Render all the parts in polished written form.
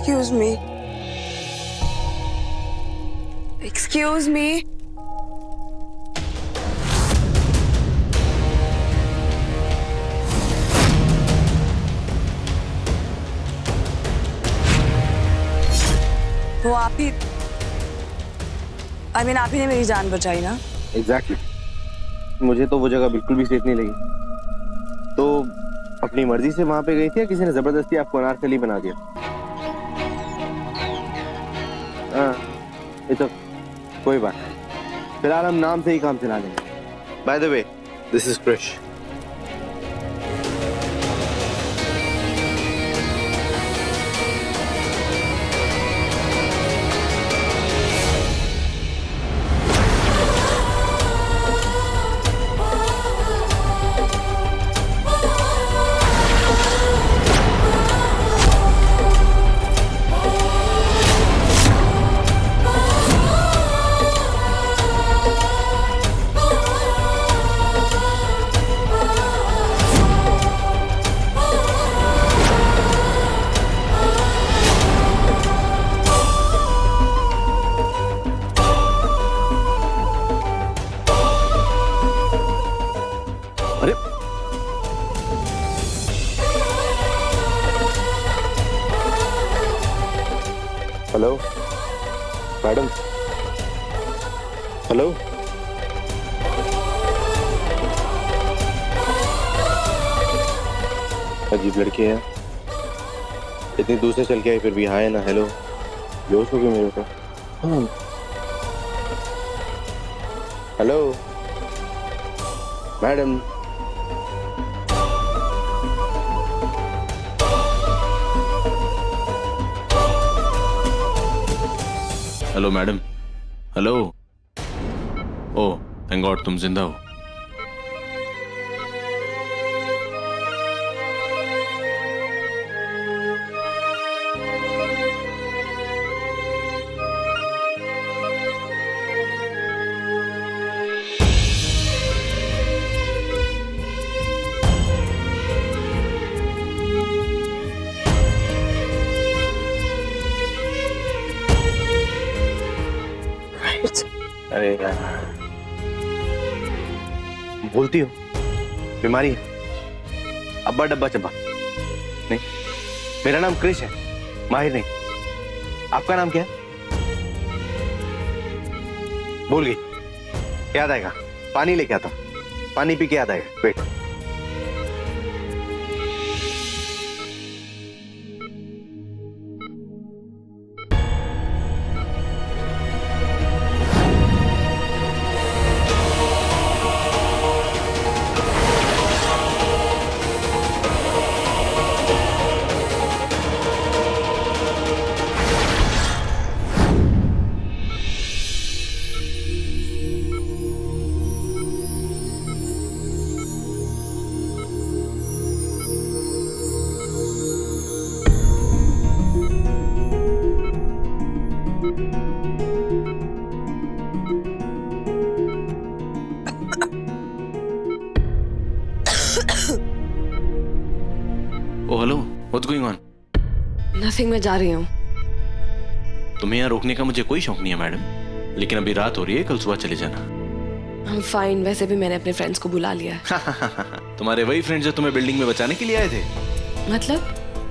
Excuse me. Excuse me. वो आप ही आप ही ने मेरी जान बचाई ना? एग्जैक्टली। मुझे तो वो जगह बिल्कुल भी सेफ नहीं लगी। तो अपनी मर्जी से वहां पे गई थी या किसी ने जबरदस्ती आपको अनारकली बना दिया? हाँ, ये तो कोई बात नहीं। फिलहाल हम नाम से ही काम चला लेंगे। By the way, this is Krish. Hello madam, hello. अजीब लड़की है, इतनी दूर से चल के आई फिर भी हाय ना हेलो। जोश हो गया मेरे को। हाँ। Hello madam. Hello madam. Hello. Oh thank God तुम जिंदा हो। अरे यार, बोलती हो बीमारी है? अब्बा डब्बा चब्बा नहीं। मेरा नाम क्रिश है, माहिर नहीं। आपका नाम क्या है? भूल गई। याद आएगा, पानी लेके आता। पानी पी के याद आएगा। Wait. Oh hello, what's going on? Nothing, मैं जा रही हूँ। तुम्हें यहाँ रोकने का मुझे कोई शौक नहीं है मैडम, लेकिन अभी रात हो रही है, कल सुबह चले जाना। I'm fine, वैसे भी मैंने अपने फ्रेंड्स को बुला लिया है। तुम्हारे वही फ्रेंड्स जो तुम्हें बिल्डिंग में बचाने के लिए आए थे?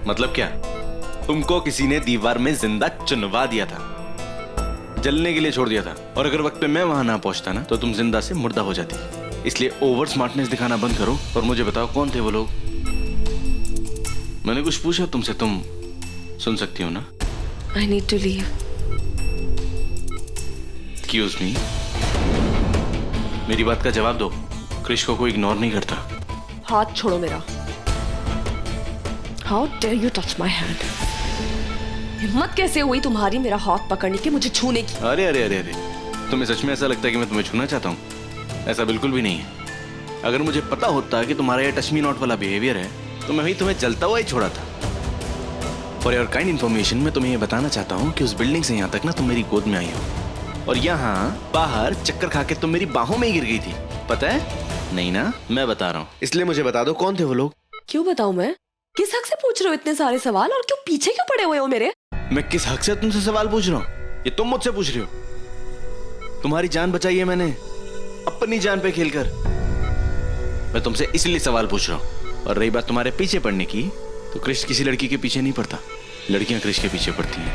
मतलब क्या? तुमको किसी ने दीवार में जिंदा चुनवा दिया था, जलने के लिए छोड़ दिया था, और अगर वक्त पे मैं वहां ना पहुंचता ना तो तुम जिंदा से मुर्दा हो जाती। इसलिए ओवर स्मार्टनेस दिखाना बंद करो और मुझे बताओ कौन थे वो लोग। मैंने कुछ पूछा तुमसे, तुम सुन सकती हो ना? I need to leave. Excuse me. मेरी बात का जवाब दो। क्रिश को कोई इग्नोर नहीं करता। हाथ छोड़ो मेरा। How dare you touch my hand? हिम्मत कैसे हुई तुम्हारी मेरा हाथ पकड़ने की, मुझे छूने की? अरे अरे अरे अरे, तुम्हें सच में ऐसा लगता है कि मैं तुम्हें छूना चाहता हूँ? ऐसा बिल्कुल भी नहीं है। अगर मुझे पता होता कि तुम्हारा ये टच मी नॉट वाला बिहेवियर है तो मैं भी तुम्हें जलता हुआ ही छोड़ा था। फॉर योर काइंड इन्फॉर्मेशन, मैं तुम्हें ये बताना चाहता हूँ कि उस बिल्डिंग से यहाँ तक ना तुम मेरी गोद में आई हो, और यहाँ बाहर चक्कर खा के तुम मेरी बाहों में ही गिर गई थी। पता है? नहीं ना? मैं बता रहा हूँ। इसलिए मुझे बता दो कौन थे वो लोग। क्यों बताऊं मैं? किस हक से पूछ रहे हो इतने सारे सवाल, और क्यों पीछे क्यों पड़े हुए हो मेरे? मैं किस हक से तुमसे सवाल पूछ रहा हूं? ये तुम मुझसे पूछ रहे हो? तुम्हारी जान बचाई है मैंने अपनी जान पे खेलकर। मैं तुमसे इसलिए सवाल पूछ रहा हूं। और रही बात तुम्हारे पीछे पड़ने की, तो क्रिश किसी लड़की के पीछे नहीं पड़ता, लड़कियां क्रिश के पीछे पड़ती हैं।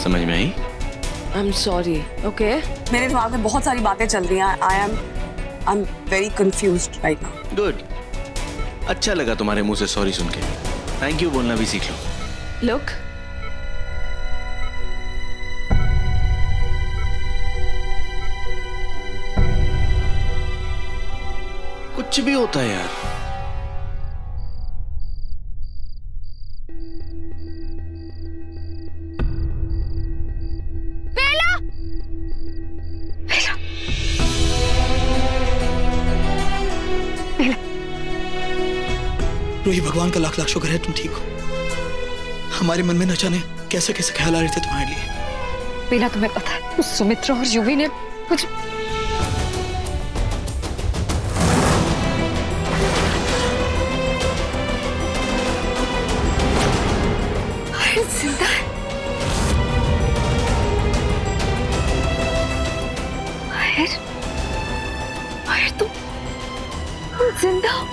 समझ में आई? I am sorry. ओके, मेरे दिमाग में बहुत सारी बातें चल रही हैं। I am very confused right now. Good, अच्छा लगा तुम्हारे मुंह से सॉरी सुन के। थैंक यू बोलना भी सीख लो। लुक, कुछ भी होता है यार। रोही, भगवान का लाख लाख शुक्र है तुम ठीक हो। हमारे मन में न जाने कैसे कैसे ख्याल आ रहे थे तुम्हारे लिए। बेला, तुम्हें पता है उस सुमित्रा और युवी ने कुछ जिंदा है। माहिर, तुम जिंदा हो?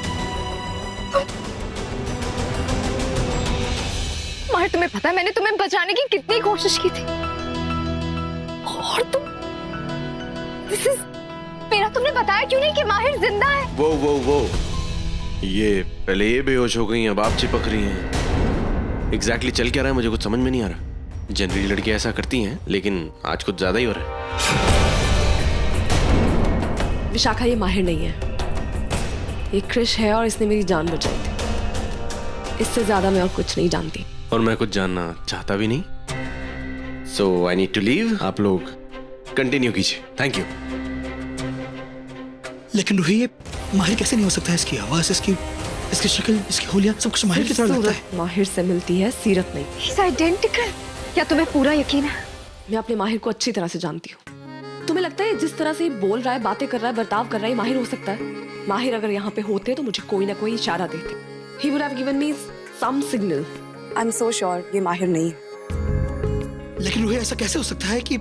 माहिर, तुम्हें पता है मैंने तुम्हें बचाने की कितनी कोशिश की थी, और तुम मेरा तुमने बताया क्यों नहीं कि माहिर जिंदा है? वो ये पहले ये बेहोश हो गई, अब आप चिपक रही हैं। एग्जैक्टली चल क्या रहा है मुझे कुछ समझ में नहीं आ रहा। जनरली लड़कियां ऐसा करती हैं, लेकिन आज कुछ ज्यादा ही हो रहा है। विशाखा, ये माहिर नहीं है, ये क्रिश है और इसने मेरी जान बचाई थी। इससे ज्यादा मैं और कुछ नहीं जानती। और मैं कुछ जानना चाहता भी नहीं। सो आई नीड टू लीव। आप लोग कंटिन्यू कीजिए। Thank you. लेकिन रोही, ये माहिर कैसे नहीं हो सकता है? इसकी आवाज, इसकी शक्ल, इसकी होलिया, सब कुछ माहिर की तरह लगता है। माहिर से मिलती है, सीरत नहीं। He's identical। क्या तुम्हें पूरा यकीन है? मैं अपने माहिर को अच्छी तरह से जानती हूँ। तुम्हें लगता है जिस तरह से ये बोल रहा है, बातें कर रहा है, बर्ताव कर रहा है, माहिर हो सकता है? माहिर अगर यहाँ पे होते तो मुझे कोई ना कोई इशारा देते। He would have given me some signal। I am so sure ये माहिर नहीं है। लेकिन रोही, ऐसा कैसे हो सकता है कि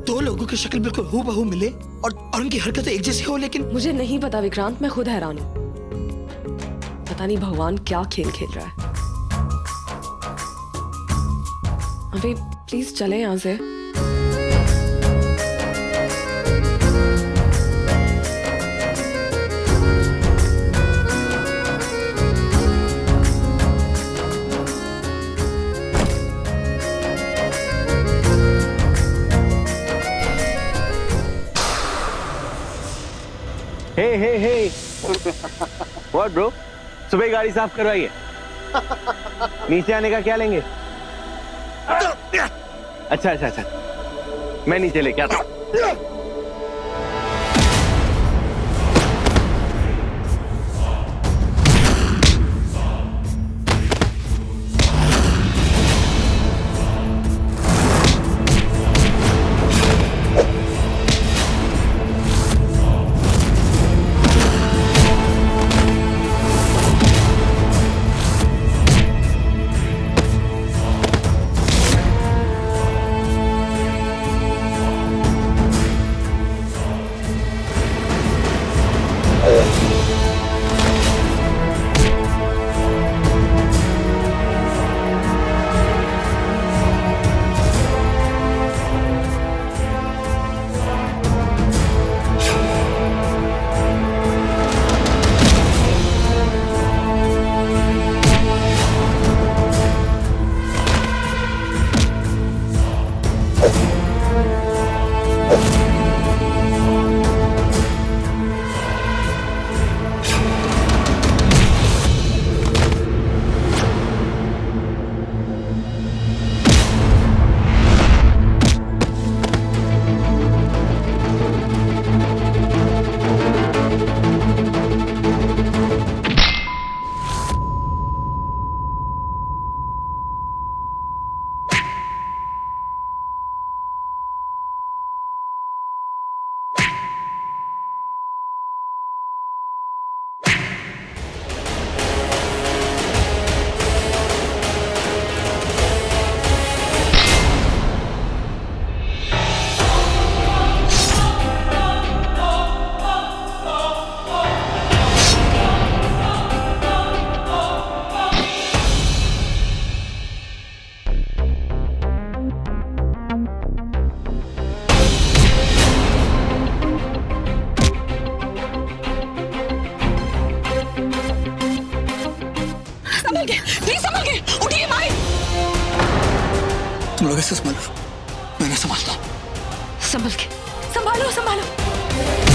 दो लोगों की शक्ल बिल्कुल हूबहू मिले और उनकी हरकतें एक जैसी हो? लेकिन मुझे नहीं पता विक्रांत, मैं खुद हैरान हूँ। पता नहीं भगवान क्या खेल खेल रहा है। अभी प्लीज चले यहाँ से। हे व्हाट ब्रो, सुबह ही गाड़ी साफ करवाई है। नीचे आने का क्या लेंगे? अच्छा, मैं नीचे लेके आता हूं। संभल के, प्लीज संभल के, उठिए माहिर। तुम लोग इसे संभालो, मैं संभालता हूँ। संभल के। संभालो संभालो।